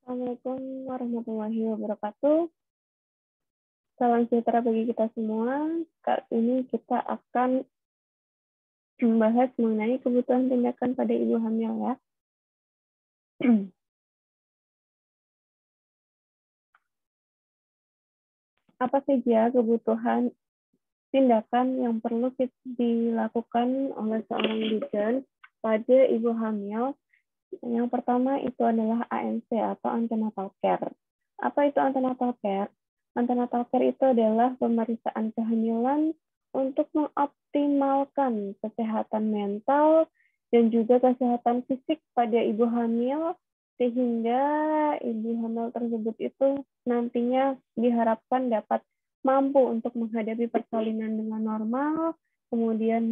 Assalamualaikum warahmatullahi wabarakatuh. Salam sejahtera bagi kita semua. Kali ini kita akan membahas mengenai kebutuhan tindakan pada ibu hamil ya. Apa saja kebutuhan tindakan yang perlu dilakukan oleh seorang bidan pada ibu hamil? Yang pertama itu adalah ANC atau antenatal care. Apa itu antenatal care? Antenatal care itu adalah pemeriksaan kehamilan untuk mengoptimalkan kesehatan mental dan juga kesehatan fisik pada ibu hamil, sehingga ibu hamil tersebut itu nantinya diharapkan dapat mampu untuk menghadapi persalinan dengan normal, kemudian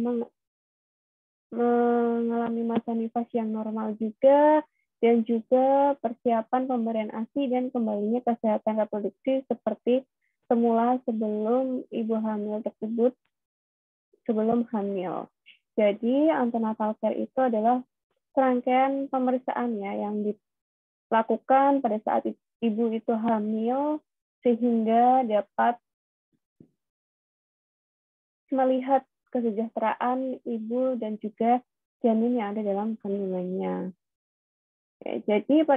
mengalami masa nifas yang normal juga, dan juga persiapan pemberian ASI dan kembalinya kesehatan reproduksi seperti semula sebelum ibu hamil tersebut sebelum hamil. Jadi antenatal care itu adalah serangkaian pemeriksaan ya yang dilakukan pada saat ibu itu hamil sehingga dapat melihat kesejahteraan ibu dan juga janin yang ada dalam kandungannya. Jadi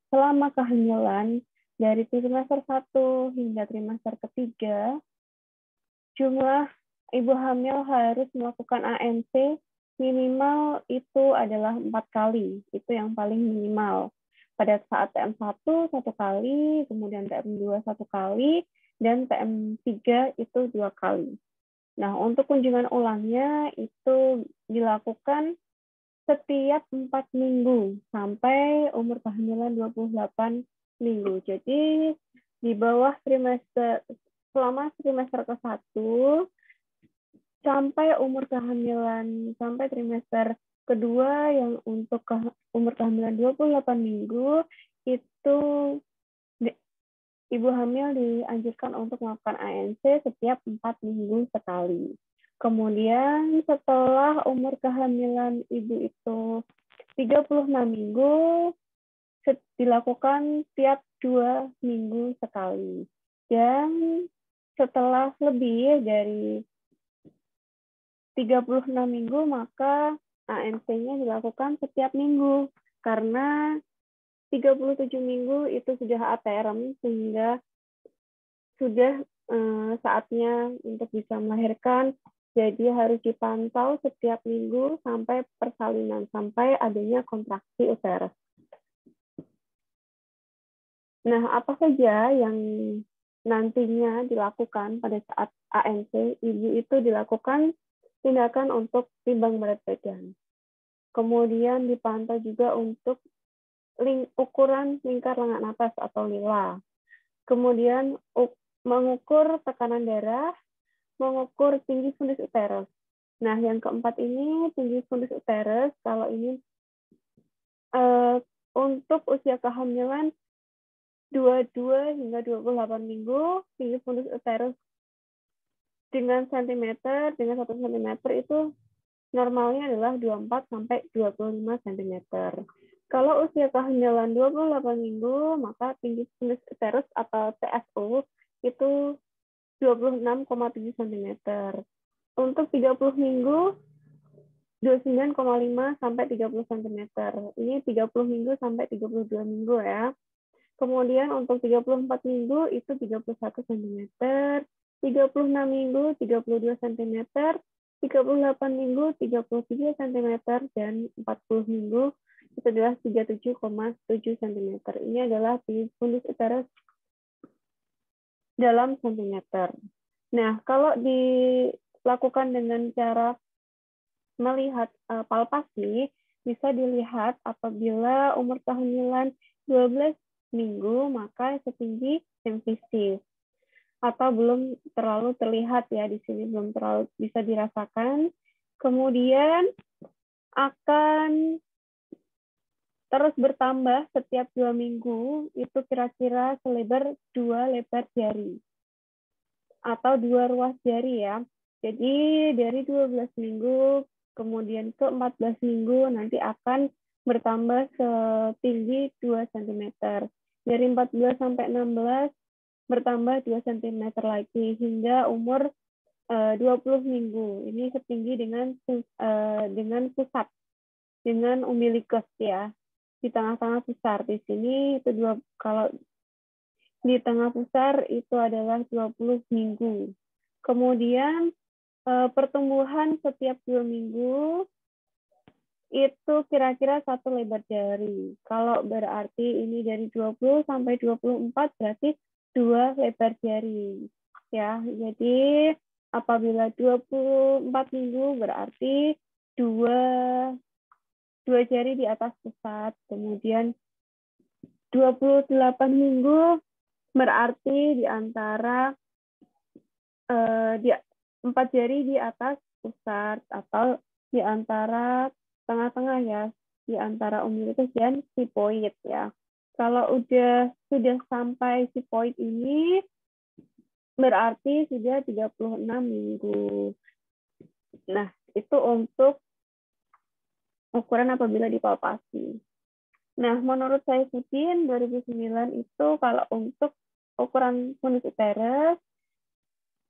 selama kehamilan dari trimester 1 hingga trimester ketiga, jumlah ibu hamil harus melakukan ANC minimal itu adalah 4 kali. Itu yang paling minimal. Pada saat TM1 1 kali, kemudian TM2 1 kali, dan TM3 itu 2 kali. Nah, untuk kunjungan ulangnya itu dilakukan setiap 4 minggu sampai umur kehamilan 28 minggu. Jadi di bawah selama trimester ke-1 sampai umur kehamilan sampai trimester kedua yang untuk umur kehamilan 28 minggu itu ibu hamil dianjurkan untuk melakukan ANC setiap 4 minggu sekali. Kemudian setelah umur kehamilan ibu itu 36 minggu, dilakukan tiap 2 minggu sekali. Dan setelah lebih dari 36 minggu, maka ANC-nya dilakukan setiap minggu. Karena 37 minggu itu sudah aterem, sehingga sudah saatnya untuk bisa melahirkan. Jadi harus dipantau setiap minggu sampai persalinan, sampai adanya kontraksi uterus. Nah, apa saja yang nantinya dilakukan pada saat ANC? Ibu itu dilakukan tindakan untuk timbang berat badan. Kemudian dipantau juga untuk ukuran lingkar lengan atas atau lila. Kemudian mengukur tekanan darah, mengukur tinggi fundus uterus. Nah, yang keempat ini tinggi fundus uterus, kalau ini untuk usia kehamilan 22 hingga 28 minggu, tinggi fundus uterus dengan 1 cm itu normalnya adalah 24 sampai 25 cm. Kalau usia kehamilan 28 minggu, maka tinggi fundus uterus atau TFU itu 26,7 cm. Untuk 30 minggu, 29,5 sampai 30 cm. Ini 30 minggu sampai 32 minggu ya. Kemudian untuk 34 minggu itu 31 cm, 36 minggu 32 cm, 38 minggu 33 cm, dan 40 minggu itu adalah 37,7 cm. Ini adalah tinggi fundus uterus dalam sentimeter. Nah, kalau dilakukan dengan cara melihat palpasi, bisa dilihat apabila umur kehamilan 12 minggu, maka setinggi semfisis. Atau belum terlalu terlihat ya, di sini belum terlalu bisa dirasakan. Kemudian akan terus bertambah setiap 2 minggu, itu kira-kira selebar 2 lebar jari atau 2 ruas jari ya. Jadi dari 12 minggu kemudian ke 14 minggu nanti akan bertambah setinggi 2 cm. Dari 14 sampai 16 bertambah 2 cm lagi hingga umur 20 minggu. Ini setinggi dengan pusat, dengan umbilikus ya. Di tengah-tengah pusar. Di sini itu kalau di tengah pusar itu adalah 20 minggu. Kemudian pertumbuhan setiap 2 minggu itu kira-kira 1 lebar jari. Kalau berarti ini dari 20 sampai 24 berarti 2 lebar jari. Ya, jadi apabila 24 minggu berarti 2 jari di atas pusat. Kemudian 28 minggu berarti di antara 4 jari di atas pusat atau di antara tengah-tengah ya, di antara umbilikus dan sipoid ya. Kalau sudah sampai sipoid ini berarti sudah 36 minggu. Nah, itu untuk ukuran apabila dipalpasi. Nah, menurut saya Saifuddin 2009 itu kalau untuk ukuran fundus uterus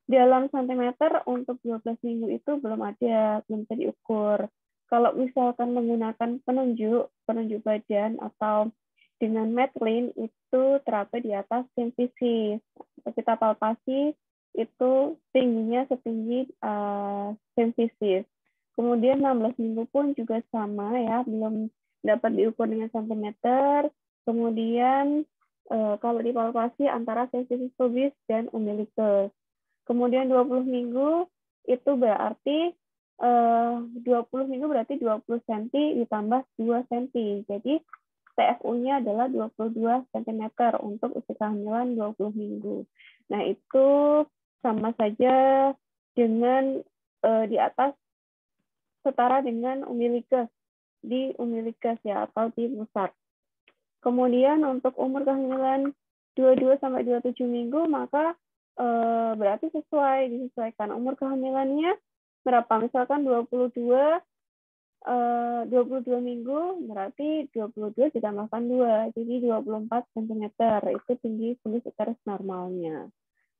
dalam sentimeter untuk 12 minggu itu belum bisa diukur. Kalau misalkan menggunakan penunjuk badan atau dengan Medline itu terapi di atas simfisis. Kita palpasi itu tingginya setinggi simfisis. Kemudian 16 minggu pun juga sama ya, belum dapat diukur dengan sentimeter. Kemudian kalau dipalpasi antara simfisis pubis dan umbilikus. Kemudian 20 minggu itu berarti 20 minggu berarti 20 cm ditambah 2 cm. Jadi TFU-nya adalah 22 cm untuk usia kehamilan 20 minggu. Nah, itu sama saja dengan di atas setara dengan umbilikus di umbilikus ya atau di pusat. Kemudian untuk umur kehamilan 22 sampai 27 minggu maka berarti disesuaikan umur kehamilannya berapa, misalkan 22 minggu berarti 22 ditambahkan 2 jadi 24 cm itu tinggi fundus uterus normalnya.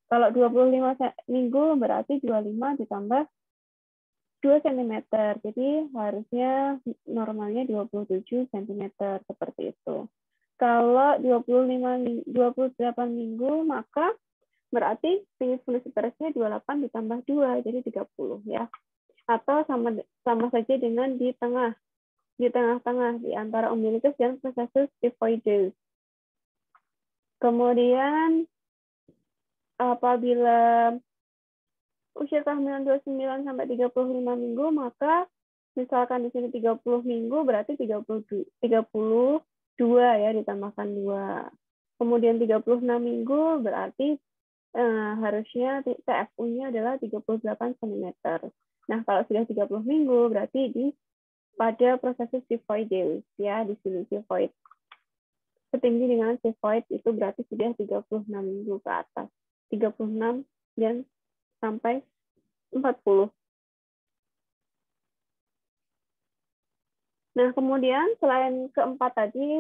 Kalau 25 minggu berarti 25 ditambah 2 cm jadi harusnya normalnya 27 cm seperti itu. Kalau 28 minggu maka berarti tinggi fundus uterusnya 28 ditambah 2, jadi 30 ya. Atau sama saja dengan di tengah-tengah di antara umbilikus dan processus xiphoideus. Kemudian apabila usia kehamilan 29 sampai 35 minggu, maka misalkan di sini 30 minggu berarti 32 ya ditambahkan 2. Kemudian 36 minggu berarti harusnya TFU-nya adalah 38 cm. Nah, kalau sudah 30 minggu berarti pada proses xiphoideus ya, di sini xiphoid. Setinggi dengan xiphoid itu berarti sudah 36 minggu ke atas. 36 dan sampai 40. Nah, kemudian selain keempat tadi,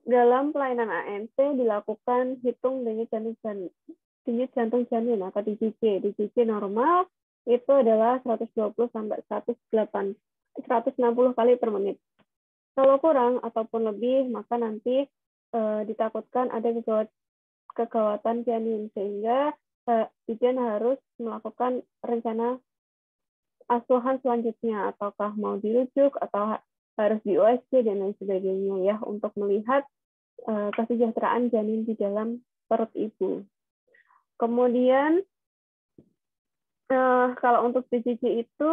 dalam pelayanan ANC dilakukan hitung denyut jantung janin atau DJJ. DJJ normal itu adalah 120 sampai 160 kali per menit. Kalau kurang ataupun lebih, maka nanti ditakutkan ada kegawatan janin sehingga bidan harus melakukan rencana asuhan selanjutnya, ataukah mau dirujuk atau harus di USG dan lain sebagainya ya untuk melihat kesejahteraan janin di dalam perut ibu. Kemudian kalau untuk DJJ itu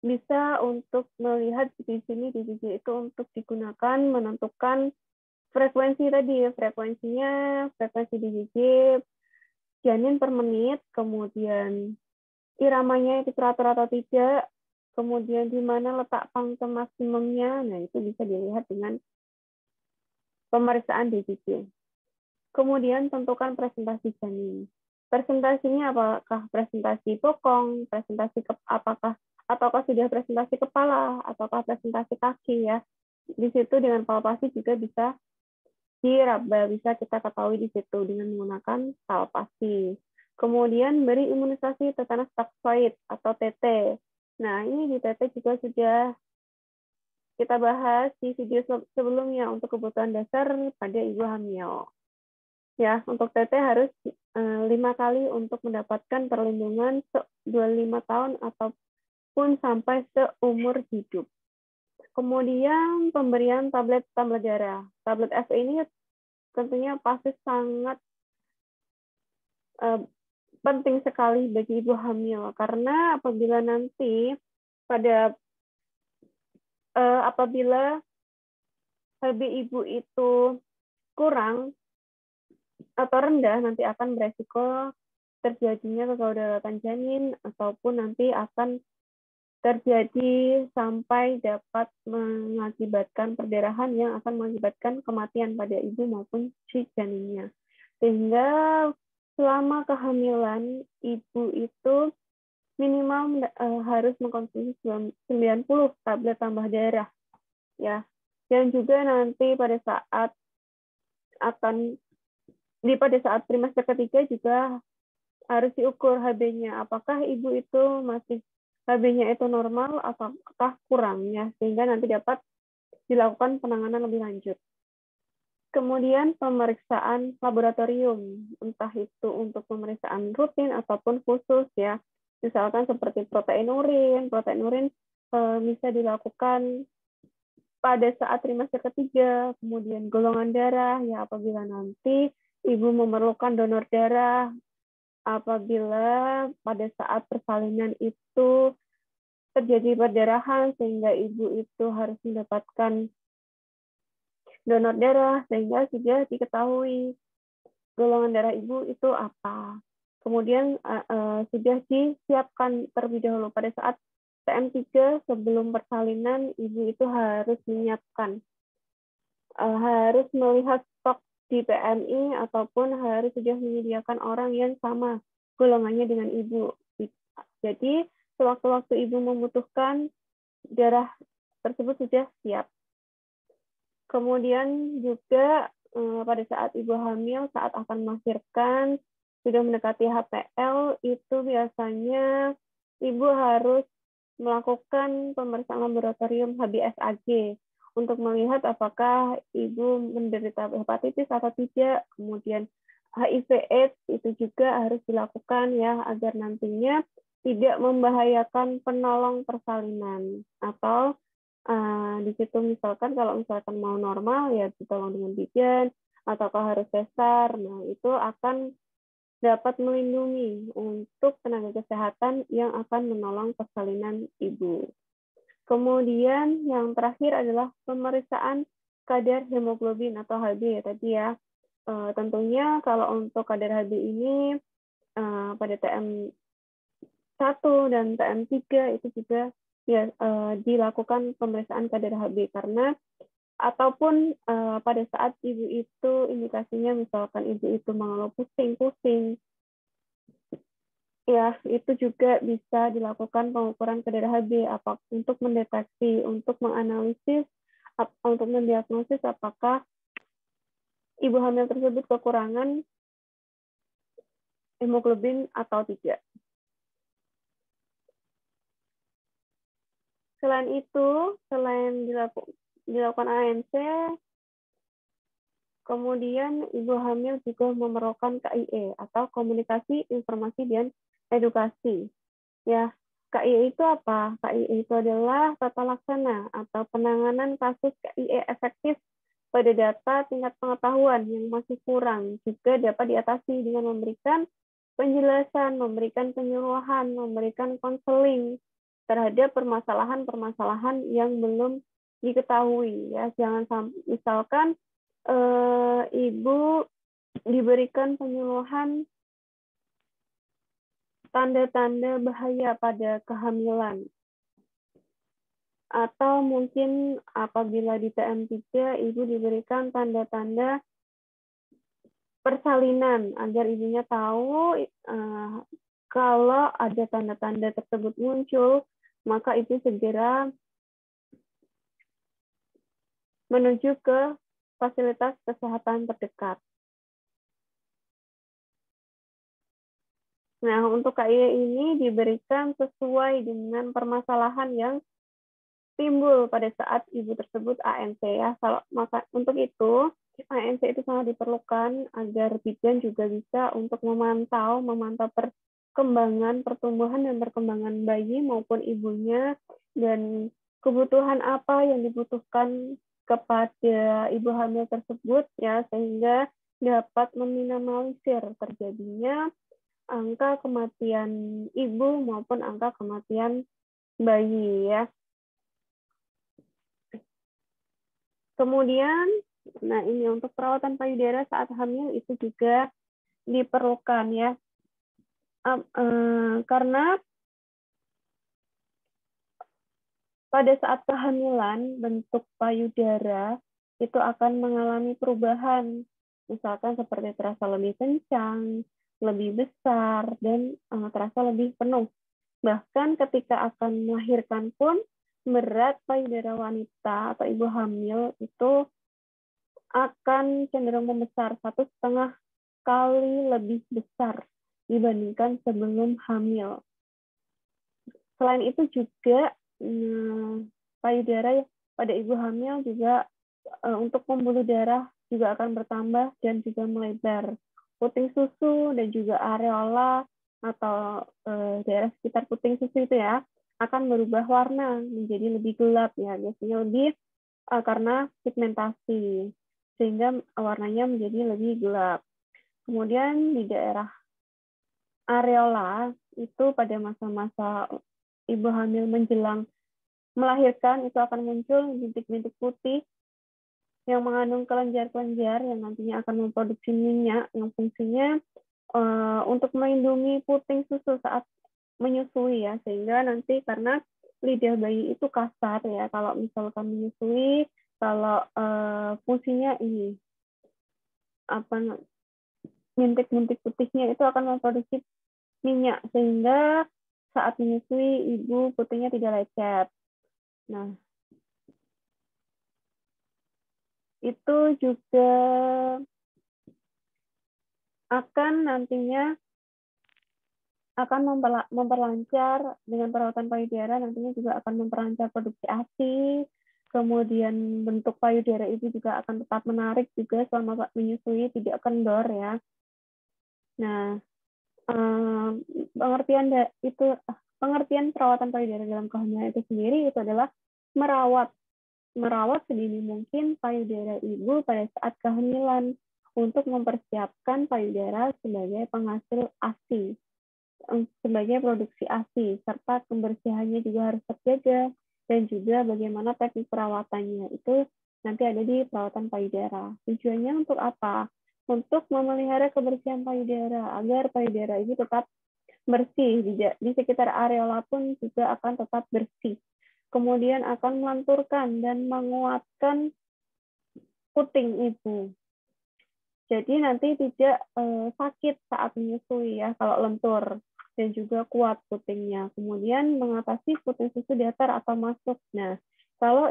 bisa untuk melihat di sini DJJ itu untuk digunakan menentukan frekuensi tadi, frekuensi DJJ janin per menit, kemudian iramanya itu teratur atau tidak, kemudian di mana letak punctum maksimumnya, nah itu bisa dilihat dengan pemeriksaan DJJ. Kemudian tentukan presentasi janin. Presentasinya apakah presentasi bokong, ataukah sudah presentasi kepala, ataukah presentasi kaki ya. Di situ dengan palpasi juga bisa diraba, bisa kita ketahui di situ dengan menggunakan salpasi. Kemudian beri imunisasi tetanus toksoid atau TT. Nah, ini di TT juga sudah kita bahas di video sebelumnya untuk kebutuhan dasar pada ibu hamil. Ya, untuk TT harus 5 kali untuk mendapatkan perlindungan 25 tahun ataupun sampai seumur hidup. Kemudian pemberian tablet darah. Tablet FE ini tentunya pasti sangat penting sekali bagi ibu hamil karena apabila nanti apabila HB ibu itu kurang atau rendah, nanti akan beresiko terjadinya kegaudalatan janin ataupun nanti akan terjadi sampai dapat mengakibatkan perdarahan yang akan mengakibatkan kematian pada ibu maupun si janinnya. Sehingga selama kehamilan ibu itu minimal harus mengkonsumsi 90 tablet tambah darah, ya. Dan juga nanti pada saat trimester ketiga juga harus diukur HB-nya. Apakah ibu itu masih HB-nya itu normal ataukah kurang, ya, sehingga nanti dapat dilakukan penanganan lebih lanjut. Kemudian pemeriksaan laboratorium, entah itu untuk pemeriksaan rutin ataupun khusus, ya. Misalkan seperti protein urin bisa dilakukan pada saat trimester ketiga, kemudian golongan darah, ya, apabila nanti ibu memerlukan donor darah, apabila pada saat persalinan itu terjadi perdarahan sehingga ibu itu harus mendapatkan donor darah, sehingga sudah diketahui golongan darah ibu itu apa. Kemudian sudah disiapkan terlebih dahulu pada saat TM3 sebelum persalinan, ibu itu harus menyiapkan, harus melihat stok di PMI ataupun harus sudah menyediakan orang yang sama golongannya dengan ibu. Jadi sewaktu-waktu ibu membutuhkan, darah tersebut sudah siap. Kemudian juga pada saat ibu hamil, saat akan melahirkan, sudah mendekati HPL, itu biasanya ibu harus melakukan pemeriksaan laboratorium HBsAg untuk melihat apakah ibu menderita hepatitis atau tidak. Kemudian HIV/AIDS itu juga harus dilakukan, ya, agar nantinya tidak membahayakan penolong persalinan. Atau di situ misalkan kalau misalkan mau normal, ya ditolong dengan bidan ataukah harus sesar. Nah, itu akan dapat melindungi untuk tenaga kesehatan yang akan menolong persalinan ibu. Kemudian yang terakhir adalah pemeriksaan kadar hemoglobin atau HB, ya tadi, ya. Tentunya kalau untuk kadar HB ini pada TM1 dan TM3 itu juga, ya, dilakukan pemeriksaan kadar HB karena ataupun pada saat ibu itu indikasinya misalkan ibu itu mengeluh pusing-pusing, ya, itu juga bisa dilakukan pengukuran kadar HB untuk mendeteksi, untuk menganalisis, untuk mendiagnosis apakah ibu hamil tersebut kekurangan hemoglobin atau tidak. Selain itu, selain dilakukan ANC, kemudian ibu hamil juga memerlukan KIE atau komunikasi, informasi, dan edukasi. Ya, KIE itu apa? KIE itu adalah tata laksana atau penanganan kasus KIE efektif pada data tingkat pengetahuan yang masih kurang, juga dapat diatasi dengan memberikan penjelasan, memberikan penyuluhan, memberikan konseling terhadap permasalahan-permasalahan yang belum diketahui, ya. Jangan sampai misalkan ibu diberikan penyuluhan tanda-tanda bahaya pada kehamilan, atau mungkin apabila di TM3 ibu diberikan tanda-tanda persalinan agar ibunya tahu kalau ada tanda-tanda tersebut muncul, maka itu segera menuju ke fasilitas kesehatan terdekat. Nah, untuk KIE ini diberikan sesuai dengan permasalahan yang timbul pada saat ibu tersebut ANC ya. Kalau maka untuk itu ANC itu sangat diperlukan agar bidan juga bisa untuk memantau perkembangan pertumbuhan dan perkembangan bayi maupun ibunya dan kebutuhan apa yang dibutuhkan kepada ibu hamil tersebut ya, sehingga dapat meminimalisir terjadinya angka kematian ibu maupun angka kematian bayi ya. Kemudian, nah ini untuk perawatan payudara saat hamil itu juga diperlukan ya, karena pada saat kehamilan bentuk payudara itu akan mengalami perubahan, misalkan seperti terasa lebih kencang, lebih besar, dan terasa lebih penuh. Bahkan ketika akan melahirkan pun berat payudara wanita atau ibu hamil itu akan cenderung membesar 1,5 kali lebih besar dibandingkan sebelum hamil. Selain itu juga payudara pada ibu hamil juga untuk pembuluh darah juga akan bertambah dan juga melebar. Puting susu dan juga areola atau daerah sekitar puting susu itu ya akan berubah warna menjadi lebih gelap ya, biasanya lebih karena pigmentasi sehingga warnanya menjadi lebih gelap. Kemudian di daerah areola itu pada masa-masa ibu hamil menjelang melahirkan itu akan muncul bintik-bintik putih yang mengandung kelenjar-kelenjar yang nantinya akan memproduksi minyak yang fungsinya untuk melindungi puting susu saat menyusui ya, sehingga nanti karena lidah bayi itu kasar ya kalau misalkan menyusui, kalau fungsinya ini apa bintik-bintik putihnya itu akan memproduksi minyak sehingga saat menyusui ibu putihnya tidak lecet. Nah, itu juga akan nantinya akan memperlancar dengan perawatan payudara, nantinya juga akan memperlancar produksi ASI, kemudian bentuk payudara itu juga akan tetap menarik juga selama menyusui, tidak kendor ya. Nah, pengertian perawatan payudara dalam kehamilan itu sendiri itu adalah merawat sedini mungkin payudara ibu pada saat kehamilan untuk mempersiapkan payudara sebagai penghasil ASI, sebagai produksi ASI, serta kebersihannya juga harus terjaga, dan juga bagaimana teknik perawatannya itu nanti ada di perawatan payudara. Tujuannya untuk apa? Untuk memelihara kebersihan payudara, agar payudara ini tetap bersih, di sekitar areola pun juga akan tetap bersih. Kemudian akan melanturkan dan menguatkan puting ibu. Jadi nanti tidak sakit saat menyusui ya kalau lentur, dan juga kuat putingnya. Kemudian mengatasi puting susu datar atau masuk. Nah, kalau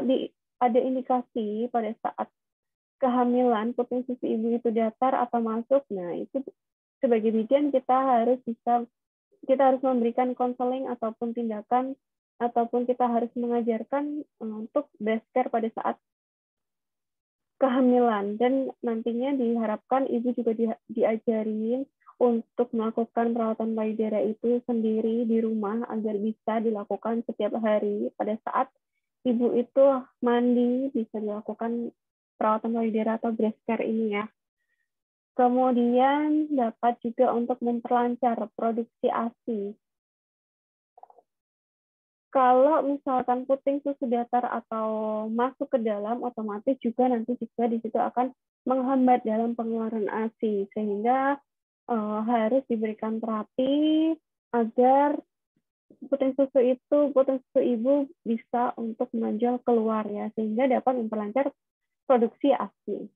ada indikasi pada saat kehamilan puting susu ibu itu datar atau masuk, nah itu sebagai bidan kita harus memberikan konseling ataupun tindakan, ataupun kita harus mengajarkan untuk breast care pada saat kehamilan, dan nantinya diharapkan ibu juga diajarin untuk melakukan perawatan payudara itu sendiri di rumah agar bisa dilakukan setiap hari pada saat ibu itu mandi, bisa dilakukan perawatan payudara atau breast care ini ya. Kemudian dapat juga untuk memperlancar produksi ASI. Kalau misalkan puting susu datar atau masuk ke dalam, otomatis juga nanti juga di situ akan menghambat dalam pengeluaran ASI, sehingga harus diberikan terapi agar puting susu ibu bisa untuk menonjol keluar ya, sehingga dapat memperlancar produksi ASI.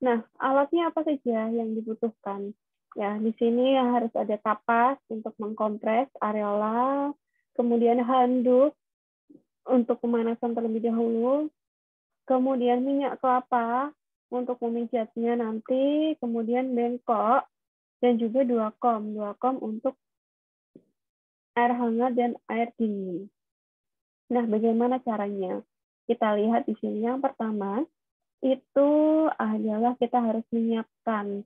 Nah, alatnya apa saja yang dibutuhkan? Ya, di sini harus ada kapas untuk mengkompres areola, kemudian handuk untuk pemanasan terlebih dahulu, kemudian minyak kelapa untuk memijatnya nanti, kemudian bengkok, dan juga 2 kom untuk air hangat dan air dingin. Nah, bagaimana caranya? Kita lihat di sini. Yang pertama, itu adalah kita harus menyiapkan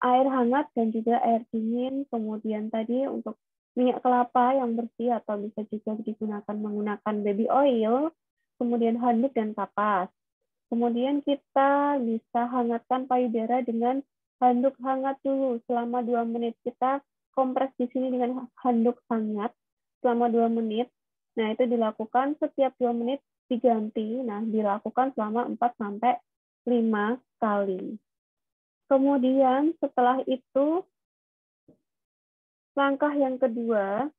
air hangat dan juga air dingin. Kemudian tadi untuk minyak kelapa yang bersih atau bisa juga digunakan menggunakan baby oil, kemudian handuk dan kapas. Kemudian kita bisa hangatkan payudara dengan handuk hangat dulu selama 2 menit. Kita kompres di sini dengan handuk hangat selama 2 menit. Nah, itu dilakukan setiap 2 menit diganti. Nah, dilakukan selama 4-5 kali. Kemudian setelah itu, langkah yang kedua,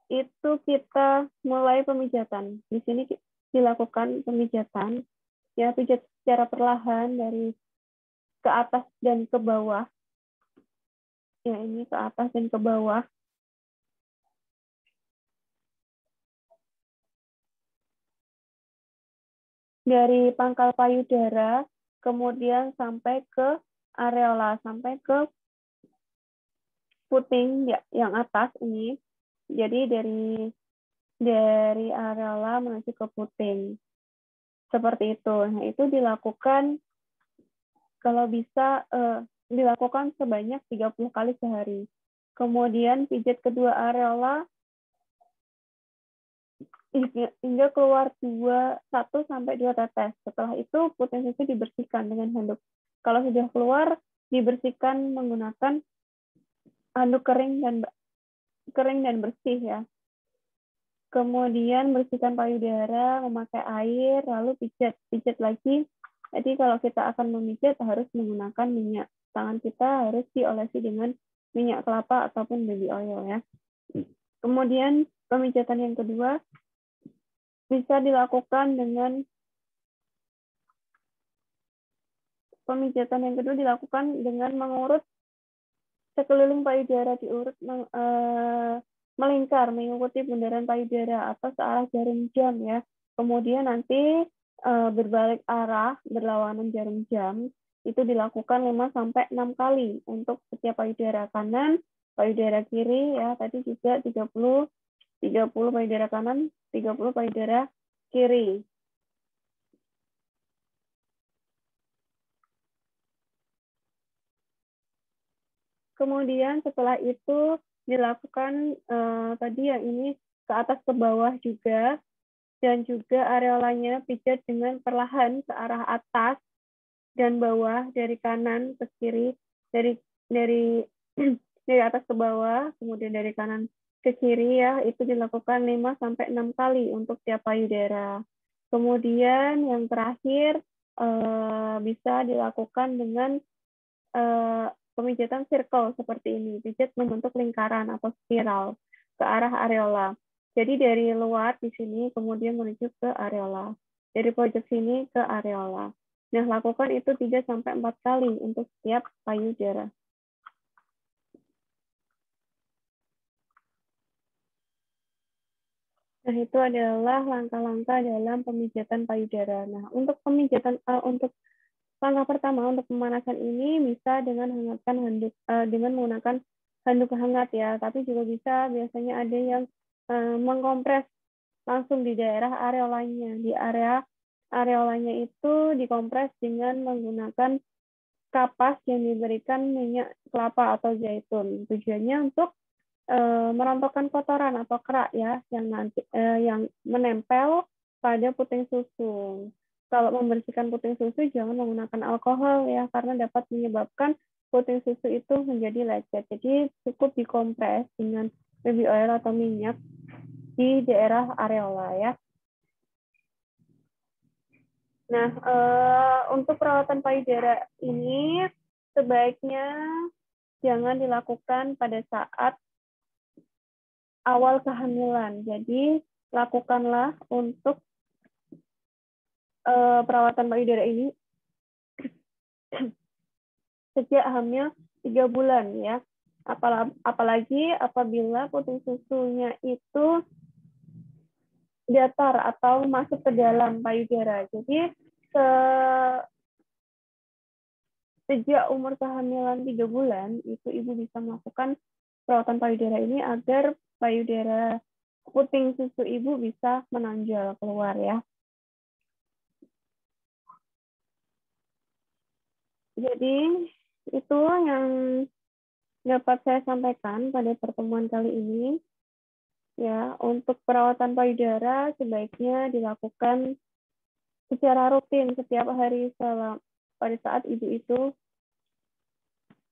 itu kita mulai pemijatan. Di sini dilakukan pemijatan, ya pijat secara perlahan dari ke atas dan ke bawah. Ya, ini ke atas dan ke bawah. Dari pangkal payudara, kemudian sampai ke areola, sampai ke puting yang atas ini. Jadi dari areola menuju ke puting. Seperti itu. Nah, itu dilakukan kalau bisa dilakukan sebanyak 30 kali sehari. Kemudian pijat kedua areola hingga keluar 1-2 tetes. Setelah itu puting susu dibersihkan dengan handuk. Kalau sudah keluar, dibersihkan menggunakan handuk kering dan bersih ya. Kemudian bersihkan payudara, memakai air, lalu pijat lagi. Jadi kalau kita akan memijat harus menggunakan minyak. Tangan kita harus diolesi dengan minyak kelapa ataupun baby oil ya. Kemudian pemijatan yang kedua bisa dilakukan dengan mengurut sekeliling payudara, diurut melingkar mengikuti bundaran payudara atau searah jarum jam ya. Kemudian nanti berbalik arah berlawanan jarum jam itu dilakukan 5-6 kali untuk setiap payudara kanan, payudara kiri ya. Tadi juga 30 payudara kanan, 30 payudara kiri. Kemudian setelah itu dilakukan tadi yang ini ke atas ke bawah juga, dan juga areolanya pijat dengan perlahan ke arah atas dan bawah, dari kanan ke kiri, dari atas ke bawah, kemudian dari kanan ke kiri ya, itu dilakukan 5-6 kali untuk tiap payudara. Kemudian yang terakhir bisa dilakukan dengan pemijatan circle seperti ini, pijat membentuk lingkaran atau spiral ke arah areola. Jadi dari luar di sini kemudian menuju ke areola. Dari pojok sini ke areola. Nah, lakukan itu 3-4 kali untuk setiap payudara. Nah, itu adalah langkah-langkah dalam pemijatan payudara. Nah, untuk untuk langkah pertama untuk pemanasan ini bisa dengan dengan menggunakan handuk hangat ya, tapi juga bisa biasanya ada yang mengkompres langsung di daerah areolanya. Di area areolanya itu dikompres dengan menggunakan kapas yang diberikan minyak kelapa atau zaitun. Tujuannya untuk merontokkan kotoran atau kerak ya yang menempel pada puting susu. Kalau membersihkan puting susu jangan menggunakan alkohol ya, karena dapat menyebabkan puting susu itu menjadi lecet. Jadi cukup dikompres dengan baby oil atau minyak di daerah areola ya. Nah, untuk perawatan payudara ini sebaiknya jangan dilakukan pada saat awal kehamilan. Jadi lakukanlah untuk perawatan payudara ini sejak hamil 3 bulan ya. Apalagi apabila puting susunya itu datar atau masuk ke dalam payudara. Jadi sejak umur kehamilan 3 bulan, itu ibu bisa melakukan perawatan payudara ini agar payudara puting susu ibu bisa menonjol keluar ya. Jadi itu yang dapat saya sampaikan pada pertemuan kali ini. Ya, untuk perawatan payudara sebaiknya dilakukan secara rutin setiap hari pada saat ibu itu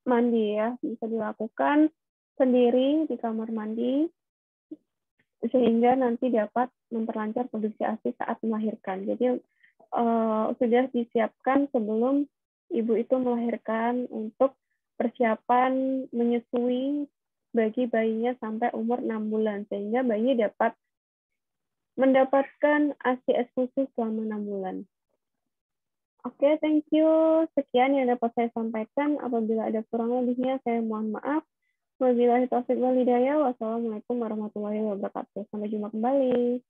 mandi ya. Bisa dilakukan sendiri di kamar mandi sehingga nanti dapat memperlancar produksi ASI saat melahirkan. Jadi sudah disiapkan sebelum ibu itu melahirkan untuk persiapan menyusui bagi bayinya sampai umur 6 bulan sehingga bayi dapat mendapatkan ASI eksklusif selama 6 bulan. Oke, thank you. Sekian yang dapat saya sampaikan. Apabila ada kurang lebihnya, saya mohon maaf. Wabillahi taufiq wal hidayah. Wassalamualaikum warahmatullahi wabarakatuh. Sampai jumpa kembali.